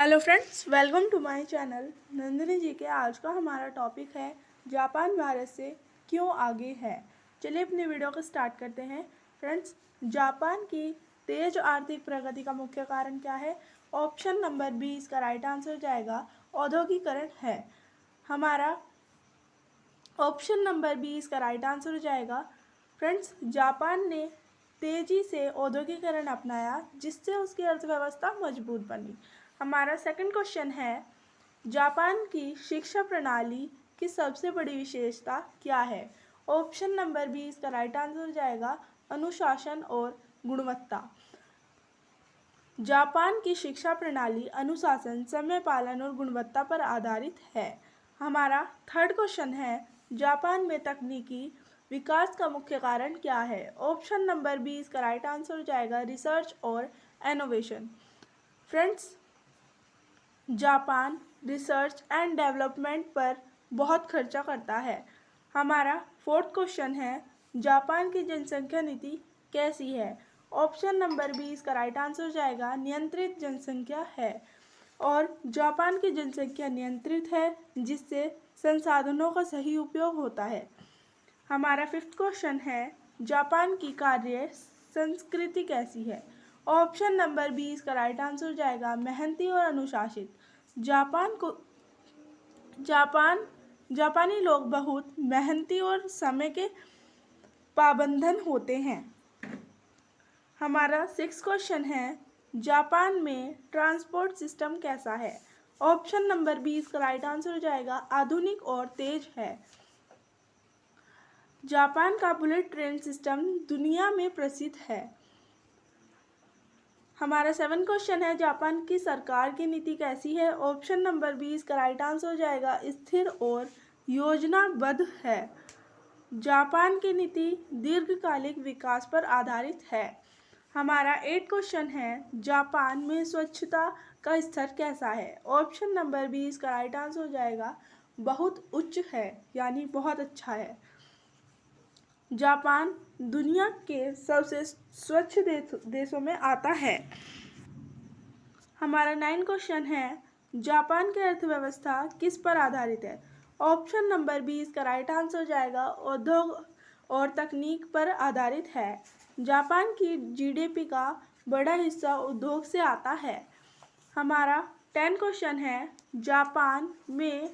Hello friends, welcome to my channel Nandini ji के। आज का हमारा टॉपिक है जापान भारत से क्यों आगे है। चलिए अपनी वीडियो को स्टार्ट करते हैं। फ्रेंड्स, जापान की तेज आर्थिक प्रगति का मुख्य कारण क्या है? ऑप्शन नंबर 20 का राइट आंसर हो जाएगा औद्योगिकरण है। हमारा ऑप्शन नंबर 20 का राइट आंसर हो जाएगा। फ्रेंड्स, जापान ने तेजी से औद्योगिकरण अपनाया जिससे उसकी अर्थव्यवस्था मजबूत बनी। हमारा सेकंड क्वेश्चन है, जापान की शिक्षा प्रणाली की सबसे बड़ी विशेषता क्या है? ऑप्शन नंबर 20 का राइट आंसर हो जाएगा अनुशासन और गुणवत्ता। जापान की शिक्षा प्रणाली अनुशासन, समय पालन और गुणवत्ता पर आधारित है। हमारा थर्ड क्वेश्चन है, जापान में तकनीकी विकास का मुख्य कारण क्या है? ऑप्शन नंबर 20 का राइट आंसर हो जाएगा रिसर्च और innovation. Friends, Japan research and development पर बहुत खर्चा करता है। हमारा फोर्थ क्वेश्चन है, जापान की जनसंख्या नीति कैसी है? ऑप्शन नंबर 20 का राइट आंसर हो जाएगा नियंत्रित जनसंख्या है। और जापान की जनसंख्या नियंत्रित है जिससे संसाधनों का सही उपयोग होता है। हमारा फिफ्थ क्वेश्चन है, जापान की कार्य संस्कृति कैसी है? ऑप्शन नंबर 20 का राइट आंसर हो जाएगा मेहनती और अनुशासित। जापानी लोग बहुत मेहनती और समय के पाबंदन होते हैं। हमारा सिक्स्थ क्वेश्चन है, जापान में ट्रांसपोर्ट सिस्टम कैसा है? ऑप्शन नंबर 20 का राइट आंसर हो जाएगा आधुनिक और तेज है। जापान का बुलेट ट्रेन सिस्टम दुनिया में प्रसिद्ध है। हमारा सेवन क्वेश्चन है, जापान की सरकार की नीति कैसी है? ऑप्शन नंबर 20 का राइट आंसर हो जाएगा स्थिर और योजनाबद्ध है। जापान की नीति दीर्घकालिक विकास पर आधारित है। हमारा एट क्वेश्चन है, जापान में स्वच्छता का स्तर कैसा है? ऑप्शन नंबर 20 का राइट आंसर हो जाएगा बहुत उच्च है, यानी बहुत अच्छा है। जापान दुनिया के सबसे स्वच्छ देशों में आता है। हमारा 9 क्वेश्चन है, जापान की अर्थव्यवस्था किस पर आधारित है? ऑप्शन नंबर 20 का राइट आंसर हो जाएगा उद्योग और तकनीक पर आधारित है। जापान की जीडीपी का बड़ा हिस्सा उद्योग से आता है। हमारा 10 क्वेश्चन है, जापान में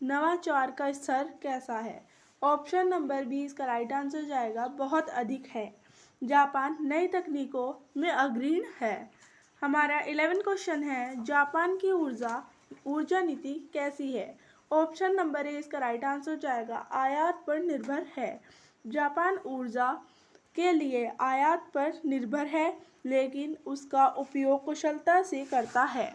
नवाचार का स्तर कैसा है? ऑप्शन नंबर 20 का राइट आंसर जाएगा बहुत अधिक है। जापान नई तकनीकों में अग्रणी है। हमारा 11 क्वेश्चन है, जापान की ऊर्जा नीति कैसी है? ऑप्शन नंबर 1 का राइट आंसर जाएगा आयात पर निर्भर है। जापान ऊर्जा के लिए आयात पर निर्भर है लेकिन उसका उपयोग कुशलता से करता है।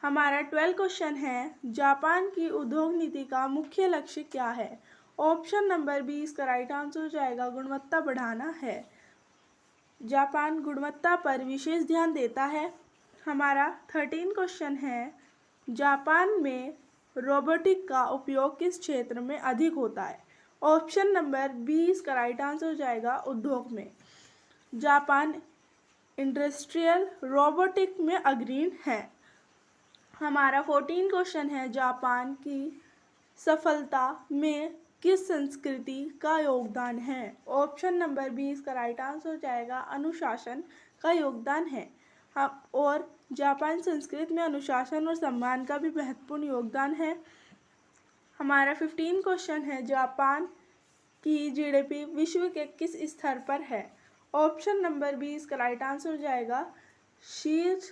हमारा 12 क्वेश्चन है, जापान की उद्योग नीति का मुख्य लक्ष्य क्या है? ऑप्शन नंबर 20 का राइट आंसर हो जाएगा गुणवत्ता बढ़ाना है। जापान गुणवत्ता पर विशेष ध्यान देता है। हमारा 13 क्वेश्चन है, जापान में रोबोटिक का उपयोग किस क्षेत्र में अधिक होता है? ऑप्शन नंबर 20 का राइट आंसर हो जाएगा उद्योग में। जापान इंडस्ट्रियल रोबोटिक में अग्रणी है। हमारा 14 क्वेश्चन है, जापान की सफलता में किस संस्कृति का योगदान है? ऑप्शन नंबर 20 का राइट आंसर हो जाएगा अनुशासन का योगदान है। और जापान संस्कृति में अनुशासन और सम्मान का भी महत्वपूर्ण योगदान है। हमारा 15 क्वेश्चन है, जापान की जीडीपी विश्व के किस स्तर पर है? ऑप्शन नंबर 20 का राइट आंसर हो जाएगा शीर्ष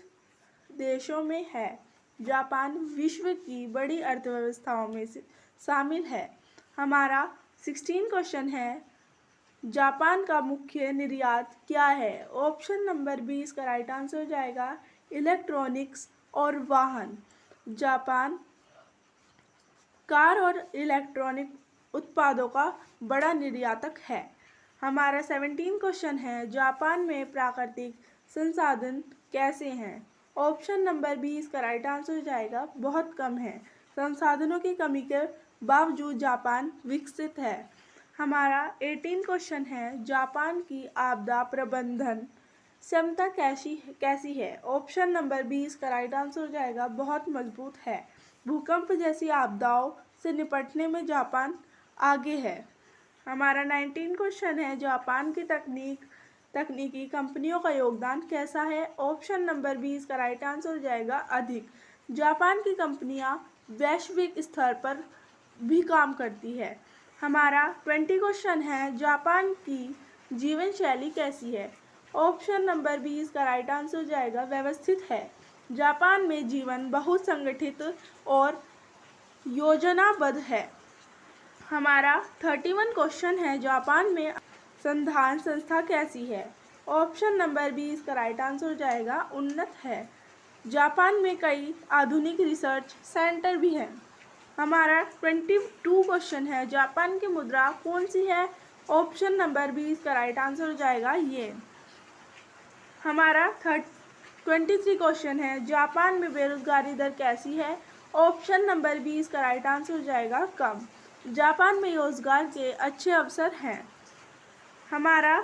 देशों में है। जापान विश्व की बड़ी अर्थव्यवस्थाओं में से शामिल है। हमारा 16 क्वेश्चन है, जापान का मुख्य निर्यात क्या है? ऑप्शन नंबर 20 का राइट आंसर हो जाएगा इलेक्ट्रॉनिक्स और वाहन। जापान कार और इलेक्ट्रॉनिक उत्पादों का बड़ा निर्यातक है। हमारा 17 क्वेश्चन है, जापान में प्राकृतिक संसाधन कैसे हैं? ऑप्शन नंबर 20 का राइट आंसर हो जाएगा बहुत कम है। संसाधनों की कमी के बावजूद जापान विकसित है। हमारा 18 क्वेश्चन है, जापान की आपदा प्रबंधन क्षमता कैसी है? ऑप्शन नंबर 20 का राइट आंसर हो जाएगा बहुत मजबूत है। भूकंप जैसी आपदाओं से निपटने में जापान आगे है। हमारा 19 क्वेश्चन है, जापान की तकनीकी कंपनियों का योगदान कैसा है? ऑप्शन नंबर 20 का राइट आंसर हो जाएगा अधिक। जापान की कंपनियां वैश्विक स्तर पर भी काम करती है। हमारा 20 क्वेश्चन है, जापान की जीवन शैली कैसी है? ऑप्शन नंबर 20 का राइट आंसर हो जाएगा व्यवस्थित है। जापान में जीवन बहुत संगठित और योजनाबद्ध है। हमारा 31 क्वेश्चन है, जापान में अनुसंधान संस्था कैसी है? ऑप्शन नंबर 20 का राइट आंसर हो जाएगा उन्नत है। जापान में कई आधुनिक रिसर्च सेंटर भी हैं। हमारा 22 क्वेश्चन है, जापान की मुद्रा कौन सी है? ऑप्शन नंबर 20 का राइट आंसर हो जाएगा ये। हमारा 23 क्वेश्चन है, जापान में बेरोजगारी दर कैसी है? ऑप्शन नंबर 20 का राइट आंसर हो जाएगा कम। जापान में रोजगार के अच्छे अवसर हैं। हमारा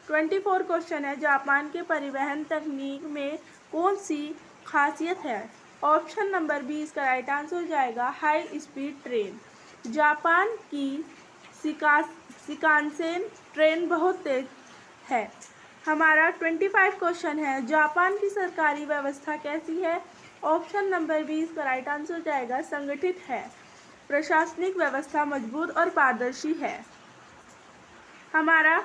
24 क्वेश्चन है, जापान के परिवहन तकनीक में कौन सी खासियत है? ऑप्शन नंबर 20 का राइट आंसर हो जाएगा हाई स्पीड ट्रेन। जापान की शिकानसेन ट्रेन बहुत तेज है। हमारा 25 क्वेश्चन है, जापान की सरकारी व्यवस्था कैसी है? ऑप्शन नंबर 20 का राइट आंसर हो जाएगा संगठित है। प्रशासनिक व्यवस्था मजबूत और पारदर्शी है। हमारा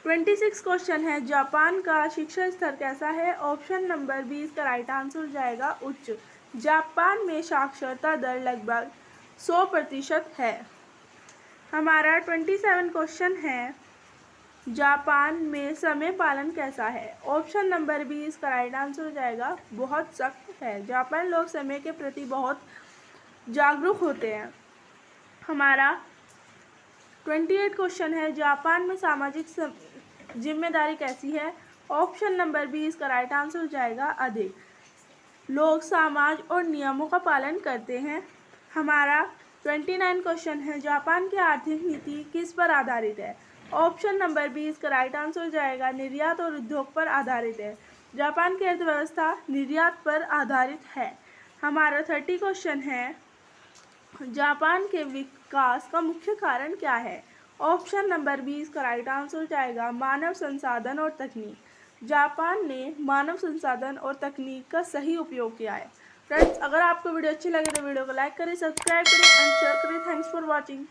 26 क्वेश्चन है, जापान का शिक्षा स्तर कैसा है? ऑप्शन नंबर 20 का राइट आंसर हो जाएगा उच्च। जापान में साक्षरता दर लगभग 100% है। हमारा 27 क्वेश्चन है, जापान में समय पालन कैसा है? ऑप्शन नंबर 20 का राइट आंसर हो जाएगा बहुत सख्त है। जापान लोग समय के प्रति बहुत जागरूक होते हैं। हमारा 28 क्वेश्चन है, जापान में सामाजिक जिम्मेदारी कैसी है? ऑप्शन नंबर 20 का राइट आंसर हो जाएगा अधिक। लोग समाज और नियमों का पालन करते हैं। हमारा 29 क्वेश्चन है, जापान की आर्थिक नीति किस पर आधारित है? ऑप्शन नंबर 20 का राइट आंसर हो जाएगा निर्यात और उद्योग पर आधारित है। जापान की अर्थव्यवस्था निर्यात पर आधारित है। हमारा 30 क्वेश्चन है, जापान के विकास का मुख्य कारण क्या है? ऑप्शन नंबर 20 का राइट आंसर हो जाएगा मानव संसाधन और तकनीक। जापान ने मानव संसाधन और तकनीक का सही उपयोग किया है। फ्रेंड्स, अगर आपको वीडियो अच्छी लगे तो वीडियो को लाइक करें, सब्सक्राइब करें एंड शेयर करें। Thanks for watching.